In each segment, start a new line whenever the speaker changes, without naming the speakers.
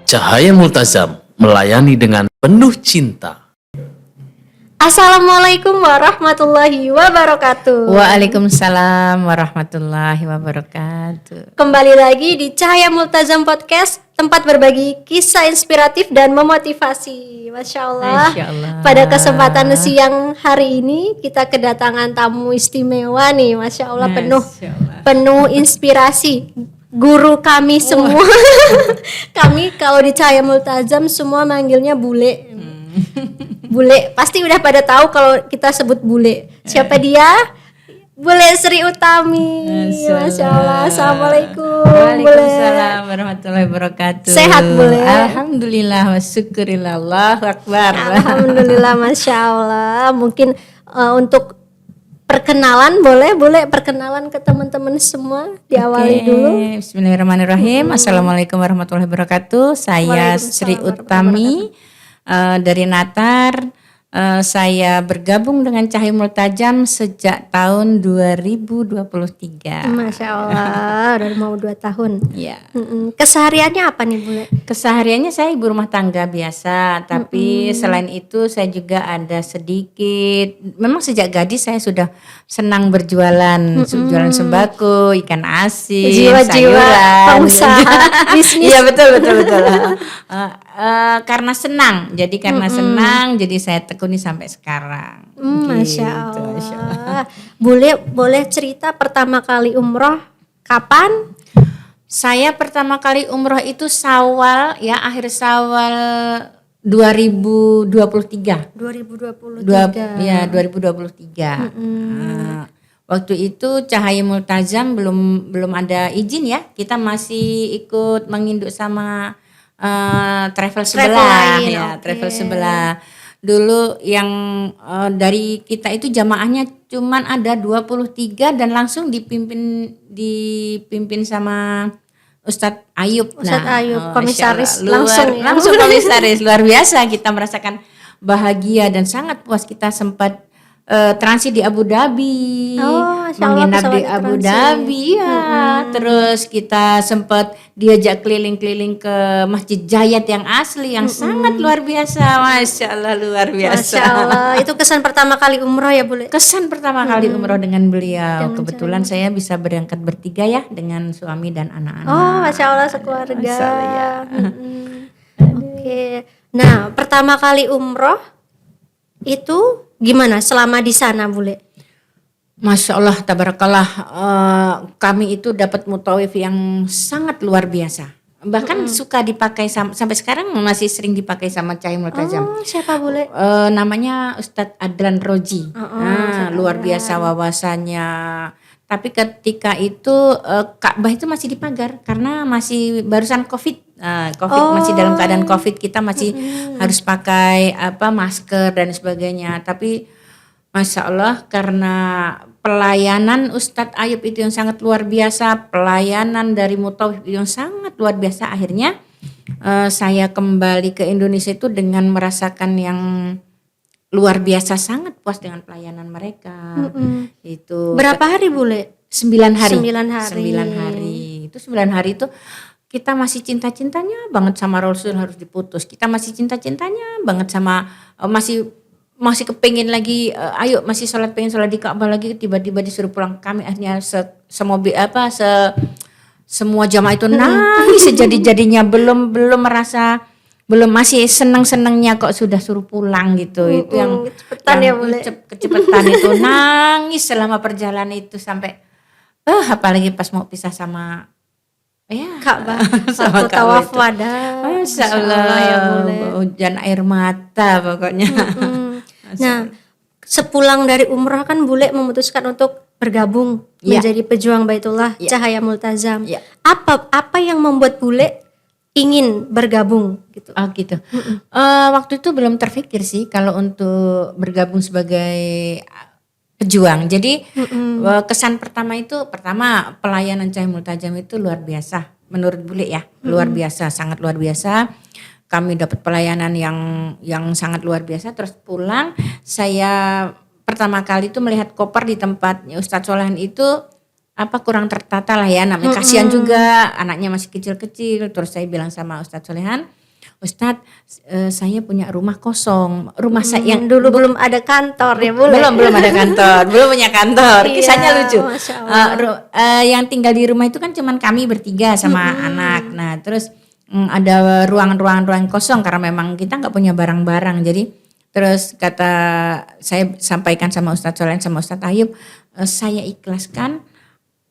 Cahaya Multazam melayani dengan penuh cinta.
Assalamualaikum warahmatullahi wabarakatuh.
Waalaikumsalam warahmatullahi wabarakatuh.
Kembali lagi di Cahaya Multazam Podcast, tempat berbagi kisah inspiratif dan memotivasi. Masya Allah.
Masya Allah.
Pada kesempatan siang hari ini kita kedatangan tamu istimewa nih. Masya Allah, penuh inspirasi. Guru kami semua. Kami kalau di Cahaya Multazam semua manggilnya bule. Bule, pasti udah pada tahu kalau kita sebut bule. Siapa dia? Bule Sri Utami. Masya Allah. Assalamualaikum.
Waalaikumsalam warahmatullahi wabarakatuh.
Sehat Bule?
Alhamdulillah wa syukurillah, Allahu Akbar.
Alhamdulillah, Masya Allah. Mungkin untuk perkenalan boleh perkenalan ke teman-teman semua, diawali dulu.
Bismillahirrahmanirrahim. Assalamualaikum warahmatullahi wabarakatuh. Saya Sri Utami dari Natar. Saya bergabung dengan Cahaya Multazam sejak tahun 2023.
Masya Allah, udah mau 2 tahun.
Ya.
Kesehariannya apa nih Bule?
Kesehariannya saya ibu rumah tangga biasa, tapi selain itu saya juga ada sedikit. Memang sejak gadis saya sudah senang berjualan, jualan sembako, ikan asin,
Jiwa-jiwa
sayuran.
pengusaha bisnis.
Iya betul. Karena senang, jadi saya tekuni sampai sekarang.
Masya
Gitu, Masya
Allah. Boleh cerita pertama kali umroh kapan?
Saya pertama kali umroh itu Syawal, akhir Syawal 2023.
2023.
2023. Waktu itu Cahaya Multazam belum ada izin ya. Kita masih ikut menginduk sama travel sebelah
lain,
ya,
okay.
travel sebelah. Dulu yang dari kita itu jamaahnya cuman ada 23 dan langsung dipimpin sama Ustadz Ayub.
Ustadz Ayub,
Masya
komisaris
Allah. Langsung komisaris. Luar biasa, kita merasakan bahagia dan sangat puas. Kita sempat transit di Abu Dhabi,
Masya Allah,
menginap di
pesawat
Abu
transit.
Dhabi Terus kita sempat diajak keliling-keliling ke Masjid Zayat yang asli yang sangat luar biasa. Masya Allah, luar biasa.
Masya Allah, itu kesan pertama kali umroh ya Bule?
Kesan pertama kali umroh dengan beliau. Kebetulan saya bisa berangkat bertiga ya dengan suami dan anak-anak.
Oh, Masya Allah, sekeluarga.
Masya Allah, ya.
Oke. Nah, pertama kali umroh itu gimana selama di sana Bule?
Masya Allah, tabarakallah, kami itu dapat mutawif yang sangat luar biasa. Bahkan suka dipakai sampai sekarang masih sering dipakai sama Cahaya Multazam.
Oh, siapa Bule?
Namanya Ustadz Adlan Roji. Luar biasa wawasannya. Tapi ketika itu Ka'bah itu masih dipagar karena masih barusan COVID. Masih dalam keadaan COVID, kita masih harus pakai masker dan sebagainya. Tapi Masya Allah, karena pelayanan Ustadz Ayub itu yang sangat luar biasa, pelayanan dari mutawif yang sangat luar biasa, akhirnya saya kembali ke Indonesia itu dengan merasakan yang luar biasa, sangat puas dengan pelayanan mereka. Itu
Berapa hari Bule?
9 hari.
9 hari.
9 hari. Itu 9 hari itu kita masih cinta-cintanya banget sama Rasul, harus diputus. Kita masih cinta-cintanya banget sama masih kepengin lagi, ayo masih pengen sholat di Ka'bah lagi, tiba-tiba disuruh pulang. Kami akhirnya semua jamaah itu nangis sejadi-jadinya, belum masih senang-senangnya kok sudah suruh pulang gitu. Itu yang
cepetan ya Bule.
Kecepetan itu nangis selama perjalanan itu sampai apalagi pas mau pisah sama
Ka'bah.
sama
Waktu tawaf
itu.
wada.
Masya Allah,
ya Bule.
hujan air mata pokoknya.
Nah, sepulang dari umrah kan Bule memutuskan untuk bergabung menjadi pejuang Baitullah Cahaya Multazam. Apa yang membuat Bule ingin bergabung gitu?
Oh gitu. Waktu itu belum terpikir sih kalau untuk bergabung sebagai pejuang. Jadi kesan pertama pelayanan Cahaya Multazam itu luar biasa menurut Bule ya, luar biasa, sangat luar biasa. Kami dapat pelayanan yang sangat luar biasa. Terus pulang, saya pertama kali itu melihat koper di tempatnya Ustadz Solehan itu kurang tertata lah ya, namanya kasihan juga anaknya masih kecil-kecil. Terus saya bilang sama Ustadz Solehan, Ustadz, saya punya rumah kosong. Rumah saya yang
dulu belum ada kantor ya, boleh.
belum ada kantor, belum punya kantor.
Iya,
Kisahnya lucu.
Masya Allah.
Yang tinggal di rumah itu kan cuman kami bertiga sama anak. Nah, terus ada ruangan kosong karena memang kita nggak punya barang-barang. Jadi terus saya sampaikan sama Ustadz Solehan sama Ustadz Ayub, saya ikhlaskan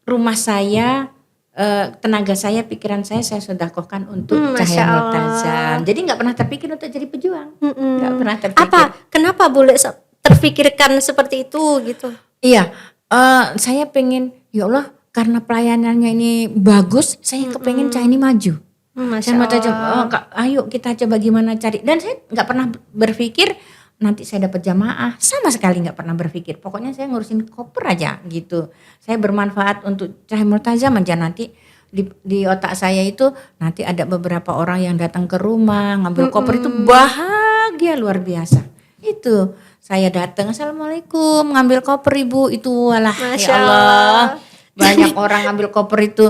rumah saya, tenaga saya, pikiran saya sedekahkan untuk Cahaya Multazam. Jadi nggak pernah terpikir untuk jadi pejuang. Nggak pernah terpikir.
Apa? Kenapa boleh terpikirkan seperti itu gitu?
Iya, saya pengen, ya Allah, karena pelayanannya ini bagus, saya kepengen Cahaya ini maju.
Masya
Allah. Ayo kita coba gimana cari. Dan saya nggak pernah berpikir nanti saya dapat jamaah, sama sekali nggak pernah berpikir. Pokoknya saya ngurusin koper aja gitu. Saya bermanfaat untuk Cahaya Multazam aja. Nanti di otak saya itu nanti ada beberapa orang yang datang ke rumah ngambil koper, itu bahagia luar biasa. Itu saya datang, assalamualaikum, ngambil koper ibu, itu walah ya Allah, banyak orang ngambil koper itu.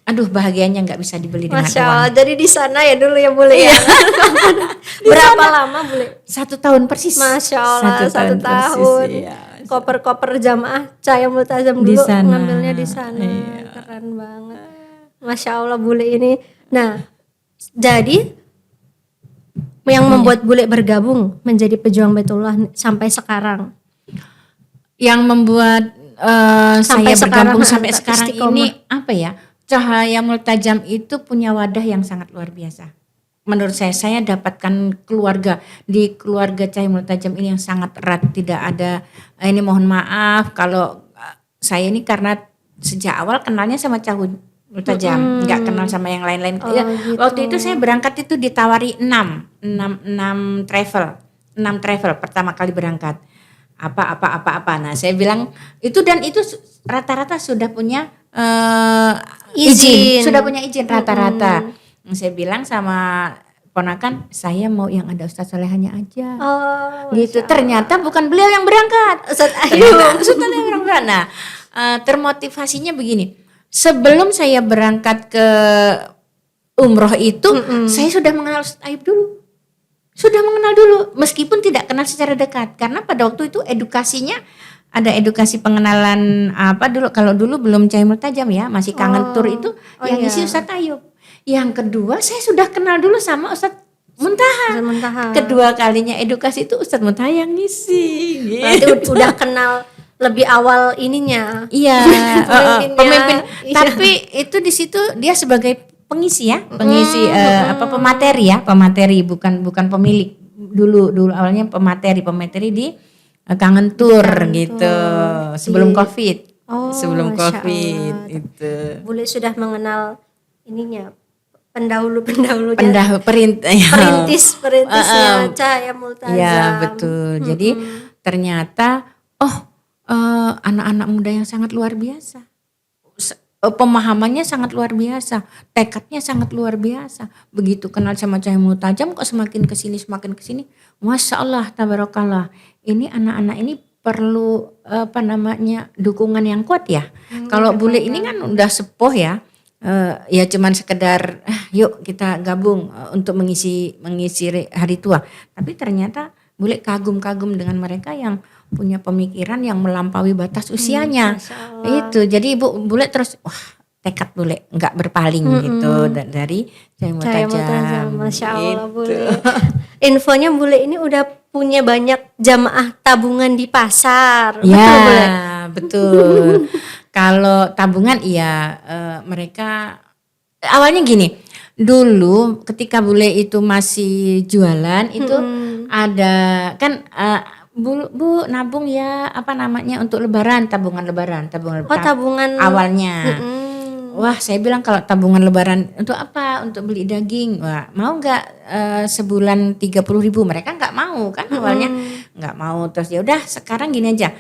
Aduh, bahagianya nggak bisa dibeli dengan
Masya
uang.
Allah, jadi di sana ya dulu ya boleh ya. Berapa lama boleh?
1 tahun persis.
Masya Allah, 1 tahun.
persis, iya.
Koper-koper jamaah Cahaya Multazam
Di
dulu
sana.
ngambilnya di sana.
Iya.
Keren banget. Masya Allah bule ini. Nah, jadi yang membuat bule bergabung menjadi pejuang Baitullah sampai sekarang.
Yang membuat
Sampai
saya
sekarang,
bergabung sampai sekarang
istiqomah.
ini apa ya? Cahaya Multazam itu punya wadah yang sangat luar biasa. Menurut saya dapatkan keluarga di keluarga Cahaya Multazam ini yang sangat erat. Tidak ada, ini mohon maaf kalau saya ini karena sejak awal kenalnya sama Cahaya Multazam, nggak kenal sama yang lain-lain.
Oh,
Ya,
gitu.
waktu itu saya berangkat itu ditawari 6 travel pertama kali berangkat. Apa. Nah, saya bilang itu, dan itu rata-rata sudah punya izin, sudah punya izin rata-rata. Saya bilang sama ponakan, saya mau yang ada Ustadz Solehannya aja.
Oh,
Gitu.
Masya Allah.
Ternyata bukan beliau yang berangkat.
Ustadz
Ternyata Ustadz yang berangkat. Nah, termotivasinya begini. Sebelum saya berangkat ke umroh itu, saya sudah mengenal Ustadz Ayub dulu. Sudah mengenal dulu, meskipun tidak kenal secara dekat. Karena pada waktu itu edukasinya ada edukasi pengenalan apa dulu. Kalau dulu belum Cahaya Multazam ya, masih Kangen Tour itu yang
iya.
isi Ustadz Ayub. Yang kedua, saya sudah kenal dulu sama Ustadz Muntaha.
Ustadz Muntaha.
Kedua kalinya edukasi itu Ustadz Muntaha yang ngisi.
Berarti udah kenal lebih awal ininya.
Iya,
Pemimpinnya.
pemimpin.
Iya.
Tapi itu di situ dia sebagai pengisi ya, pengisi pemateri ya, pemateri bukan pemilik. Dulu awalnya pemateri di Kangen Tour gitu. Sebelum Covid.
Oh,
sebelum
Masya
Covid
Allah.
itu.
Bule sudah mengenal ininya, pendahulunya. Perintisnya Cahaya Multazam.
Iya, betul. Jadi ternyata anak-anak muda yang sangat luar biasa. Pemahamannya sangat luar biasa, tekadnya sangat luar biasa. Begitu kenal sama Cahaya Multazam kok semakin kesini, Masya Allah, tabarakallah. Ini anak-anak ini perlu dukungan yang kuat ya. Kalau bule ini kan udah sepuh ya, ya cuman sekedar yuk kita gabung untuk mengisi hari tua. Tapi ternyata bule kagum dengan mereka yang punya pemikiran yang melampaui batas usianya. Itu jadi bule terus tekad bule nggak berpaling gitu dari Cahaya Multazam.
Masya Allah
Gitu.
bule. Infonya bule ini udah punya banyak jamaah tabungan di pasar.
Ya,
Betul bule?
betul. Kalau tabungan iya, mereka awalnya gini. Dulu ketika bule itu masih jualan itu ada kan Bu nabung ya untuk lebaran, tabungan lebaran.
Tabungan
awalnya. Wah, saya bilang kalau tabungan lebaran untuk apa? Untuk beli daging. Wah, mau nggak sebulan 30.000? Mereka nggak mau kan awalnya, nggak mau. Terus ya udah sekarang gini aja,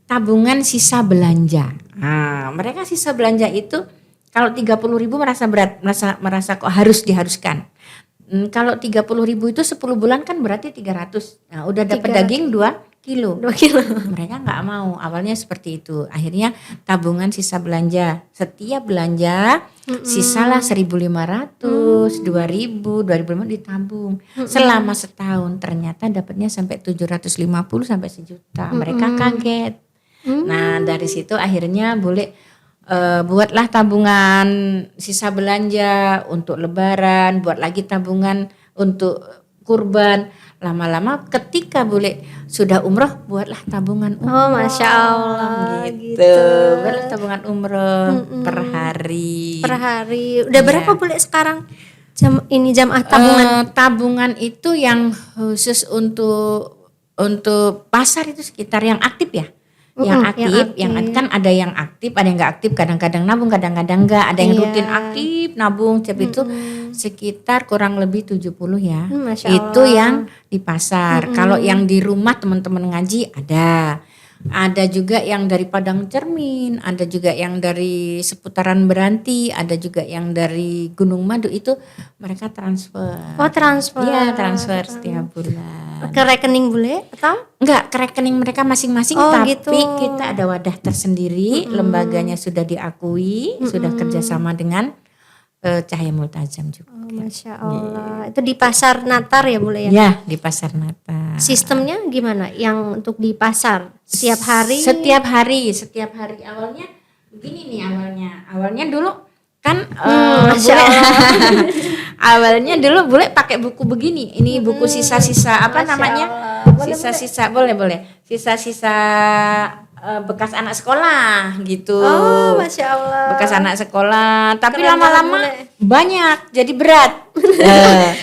tabungan sisa belanja. Nah, mereka sisa belanja itu kalau 30.000 merasa berat, merasa kok diharuskan. Kalau 30.000 itu 10 bulan kan berarti 300. Nah, udah dapat daging 2 kilo.
2 kilo.
Mereka nggak mau, awalnya seperti itu. Akhirnya tabungan sisa belanja. Setiap belanja sisalah 1.500, 2.000, 2.500 ditabung. Selama setahun ternyata dapatnya sampai 750 sampai 1 juta. Mereka kaget. Nah dari situ akhirnya boleh buatlah tabungan sisa belanja untuk lebaran, buat lagi tabungan untuk kurban. Lama-lama ketika boleh sudah umroh, buatlah tabungan umroh.
Oh, Masya Allah,
gitu. Buatlah tabungan umroh per hari.
Per hari. Udah berapa boleh sekarang jamaah tabungan?
Tabungan itu yang khusus untuk pasar itu sekitar yang aktif ya. Yang aktif, yang kan ada yang aktif, ada yang nggak aktif, kadang-kadang nabung, kadang-kadang enggak, ada yang rutin aktif nabung, tapi itu sekitar kurang lebih 70 ya.
Masya
Itu
Allah.
yang di pasar. Kalau yang di rumah teman-teman ngaji ada. Ada juga yang dari Padang Cermin, ada juga yang dari seputaran Beranti, ada juga yang dari Gunung Madu, itu mereka transfer.
Oh, transfer.
Iya, transfer setiap bulan.
Ke rekening boleh atau?
Enggak, ke rekening mereka masing-masing,
Oh,
tapi
gitu.
kita ada wadah tersendiri, lembaganya sudah diakui, sudah kerjasama dengan Cahaya Multazam juga.
Oh, Masya Allah. Itu di pasar Natar ya boleh ya?
Ya, di Pasar Natal.
Sistemnya gimana? Yang untuk di pasar setiap hari?
Setiap hari. Awalnya begini nih awalnya dulu kan
Masya Allah.
awalnya dulu boleh pakai buku begini. Ini buku sisa-sisa apa
Masya
namanya?
Allah.
Sisa-sisa boleh. Sisa-sisa bekas anak sekolah gitu.
Oh, Masya Allah.
Bekas anak sekolah, tapi
Keren
lama-lama
banget,
banyak jadi berat.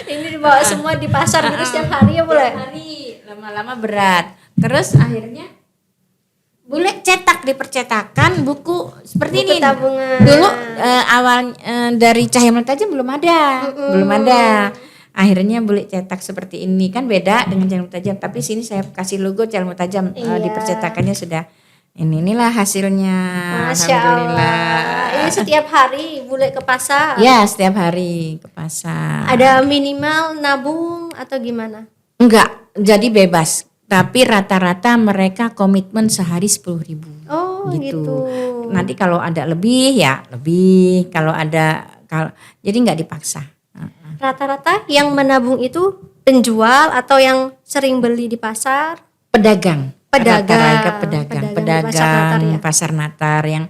Ini dibawa semua di pasar gitu setiap hari ya boleh?
Setiap hari lama-lama berat. Terus akhirnya boleh cetak di percetakan buku seperti
Buku
ini.
tabungan.
Dulu awal dari Cahaya Multazam belum ada. Akhirnya boleh cetak seperti ini, kan beda dengan Cahaya Multazam. Tapi sini saya kasih logo Cahaya Multazam, di percetakannya sudah. Inilah hasilnya.
Masya Allah. Ini setiap hari boleh ke pasar?
Ya, setiap hari ke pasar.
Ada minimal nabung atau gimana?
Enggak, jadi bebas. Tapi rata-rata mereka komitmen sehari 10.000.
Oh gitu.
Nanti kalau ada lebih ya lebih. Kalau jadi nggak dipaksa.
Rata-rata yang menabung itu penjual atau yang sering beli di pasar?
Pedagang. Rata-rata
Pedagang
pedagang pasar Natar yang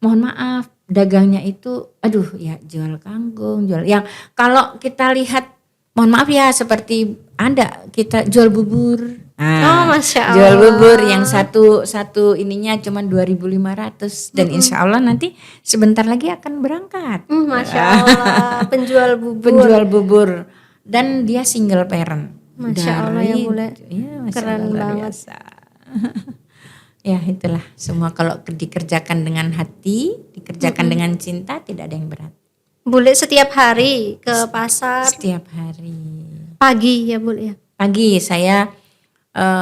mohon maaf dagangnya itu ya jual kangkung, yang kalau kita lihat mohon maaf ya seperti ada kita jual bubur.
Oh, Masya Allah.
Jual bubur yang satu ininya cuma 2.500 dan insya Allah nanti sebentar lagi akan berangkat.
Masya Allah. Penjual
bubur dan dia single parent.
Masya Allah ya boleh.
Ya,
Keren banget.
Ya itulah semua kalau dikerjakan dengan hati, dikerjakan dengan cinta, tidak ada yang berat.
Boleh setiap hari ke pasar?
Setiap hari.
Pagi ya boleh ya?
Pagi saya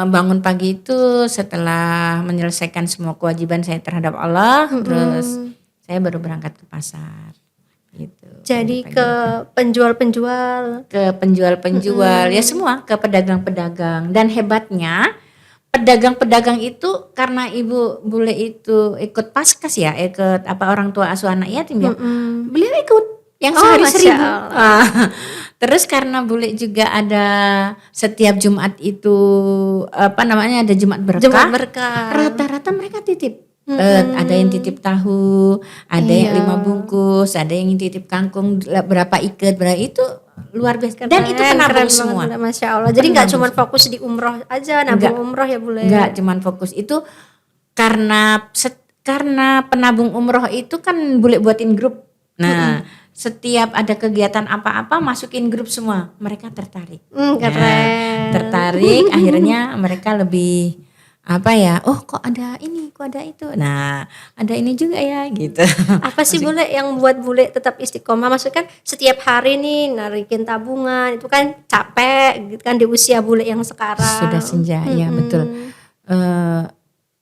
bangun pagi itu setelah menyelesaikan semua kewajiban saya terhadap Allah, terus saya baru berangkat ke pasar. Gitu.
Jadi ke penjual-penjual?
Ke penjual-penjual, ya semua, ke pedagang-pedagang. Dan hebatnya pedagang-pedagang itu karena Ibu Bule itu ikut Paskas ya, ikut orang tua asuh anak yatim ya. Beliau ikut yang sehari 1.000. Terus karena Bule juga ada setiap Jumat itu ada Jumat berkah. Rata-rata mereka titip. Ada yang titip tahu, ada yang 5 bungkus, ada yang titip kangkung berapa ikat, itu luar biasa. Dan itu penabung semua.
Masya Allah. Jadi nggak cuma fokus di umroh aja, nabung umroh ya boleh.
Enggak cuma fokus itu karena penabung umroh itu kan boleh buatin grup. Nah, setiap ada kegiatan apa-apa masukin grup semua. Mereka tertarik.
Keren.
Tertarik akhirnya mereka lebih kok ada ini, kok ada itu. Nah, ada ini juga ya gitu.
Apa sih Bule yang buat Bule tetap istiqomah? Maksudnya kan setiap hari nih narikin tabungan itu kan capek gitu kan di usia Bule yang sekarang.
Sudah senja, ya betul.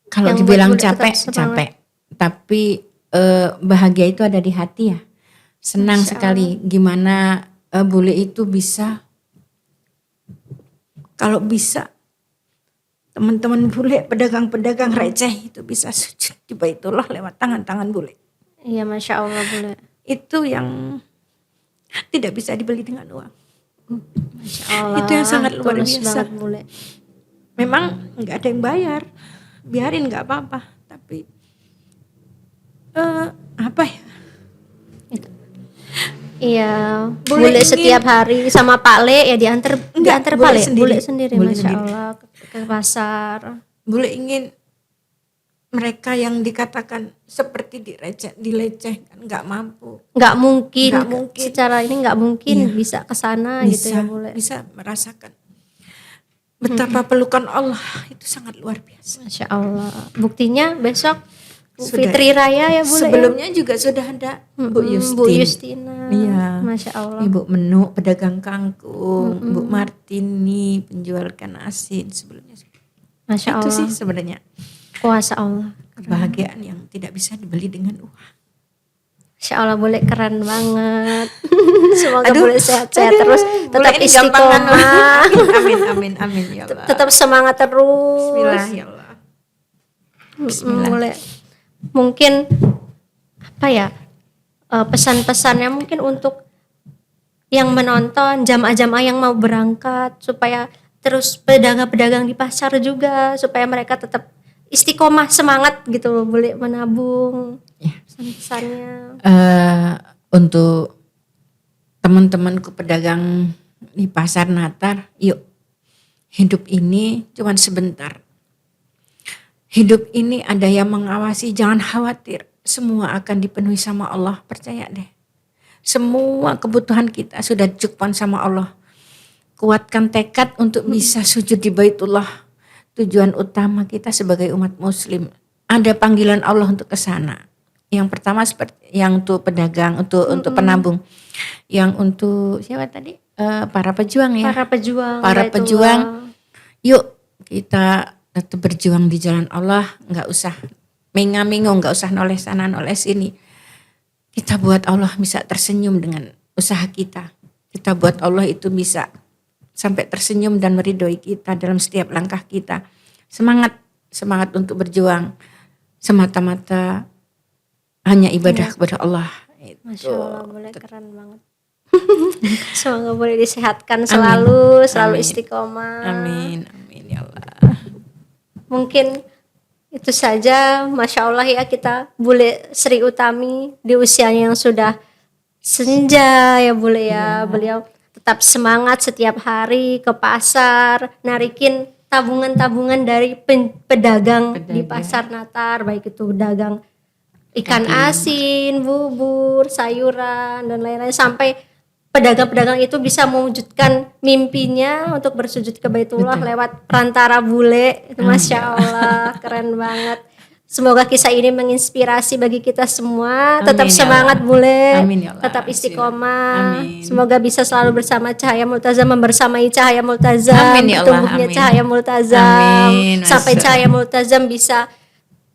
Kalau
Yang
dibilang
buat Bule tetap
capek, tapi bahagia itu ada di hati ya. Senang sekali gimana Bule itu bisa, kalau bisa teman-teman bule, pedagang-pedagang receh itu bisa sujud di Baitullah lewat tangan-tangan bule.
Iya, Masya Allah Bule.
Itu yang tidak bisa dibeli dengan uang.
Masya Allah.
Itu yang sangat luar
tulus
biasa.
banget Bule.
Memang nggak ada yang bayar, biarin nggak apa-apa. Tapi apa ya?
Iya,
Bule
Bule
ingin-
setiap hari sama Pak Le ya diantar
Enggak,
Pak
Bule
Le,
sendiri.
Bule sendiri,
Bule
Masya
sendiri.
Allah ke pasar.
Bule ingin mereka yang dikatakan seperti dilecehkan, nggak mampu,
Nggak mungkin,
Nggak mungkin.
secara ini nggak mungkin
Iya.
bisa ke sana gitu ya Bule.
bisa merasakan betapa pelukan Allah itu sangat luar biasa.
Masya Allah. Buktinya besok
Sudah.
Fitri Raya ya Bule.
Sebelumnya juga sudah ada Bu Yustin,
Bu Yustina.
Iya.
Masya Allah.
Ibu Menu pedagang kangkung, Bu Martini penjual ikan asin sebelumnya.
Masya
Itu
Allah.
sih sebenarnya
Kuasa Allah.
kebahagiaan yang tidak bisa dibeli dengan uang.
Masya Allah Bule keren banget. Semoga
Aduh,
Bule sehat-sehat
aduh,
terus,
Bule
tetap
ini gampangan.
istiqomah,
Amin ya Allah.
tetap semangat terus.
Bismillah ya Allah. Bismillah.
Bule. Mungkin apa ya, pesan-pesannya mungkin untuk yang menonton, jamaah-jamaah yang mau berangkat, supaya terus pedagang-pedagang di pasar juga, supaya mereka tetap istiqomah, semangat gitu loh, boleh menabung.
Ya.
Pesan-pesannya.
Untuk teman-temanku pedagang di pasar Natar, yuk, hidup ini cuma sebentar. Hidup ini ada yang mengawasi, jangan khawatir. Semua akan dipenuhi sama Allah, percaya deh. Semua kebutuhan kita sudah cukupan sama Allah. Kuatkan tekad untuk bisa sujud di Baitullah. Tujuan utama kita sebagai umat muslim. Ada panggilan Allah untuk ke sana. Yang pertama seperti yang untuk pedagang, untuk penabung. Yang untuk siapa tadi? Para pejuang ya.
Para pejuang.
Para
Baitullah.
pejuang. Yuk kita tetap berjuang di jalan Allah, nggak usah mengaming, nggak usah noleh sana noleh sini. Kita buat Allah bisa tersenyum dengan usaha kita. Kita buat Allah itu bisa sampai tersenyum dan meridhoi kita dalam setiap langkah kita. Semangat untuk berjuang semata-mata hanya ibadah kepada Allah.
Masya Allah, boleh keren banget. Semoga boleh disehatkan selalu, selalu
Amin.
istiqomah.
Amin ya Allah.
Mungkin itu saja, Masya Allah ya, kita Bule Sri Utami di usianya yang sudah senja ya Bule ya. Beliau tetap semangat setiap hari ke pasar, narikin tabungan-tabungan dari pedagang di pasar Natar, baik itu dagang ikan asin, bubur, sayuran dan lain-lain, sampai pedagang-pedagang itu bisa mewujudkan mimpinya untuk bersujud ke Baitullah lewat perantara Bule. Itu Masya Allah, keren banget. Semoga kisah ini menginspirasi bagi kita semua. Tetap
Amin, ya
semangat
Allah.
Bule,
Amin, ya Allah.
tetap istiqomah.
Amin.
Semoga bisa selalu bersama Cahaya Multazam, membersamai Cahaya Multazam,
Amin, ya Allah.
bertumbuhnya
Amin.
Cahaya Multazam,
Amin,
sampai
Masya
Cahaya Multazam bisa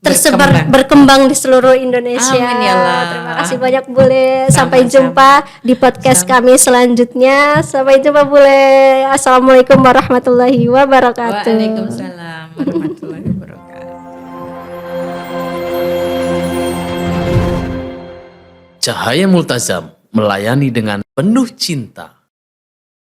tersebar berkembang di seluruh Indonesia.
Amin, ya Allah.
Terima kasih banyak Bule. Sampai
Sama-sama.
jumpa di podcast kami selanjutnya. Sampai jumpa Bule. Assalamualaikum warahmatullahi wabarakatuh.
Waalaikumsalam warahmatullahi wabarakatuh.
Cahaya Multazam melayani dengan penuh cinta.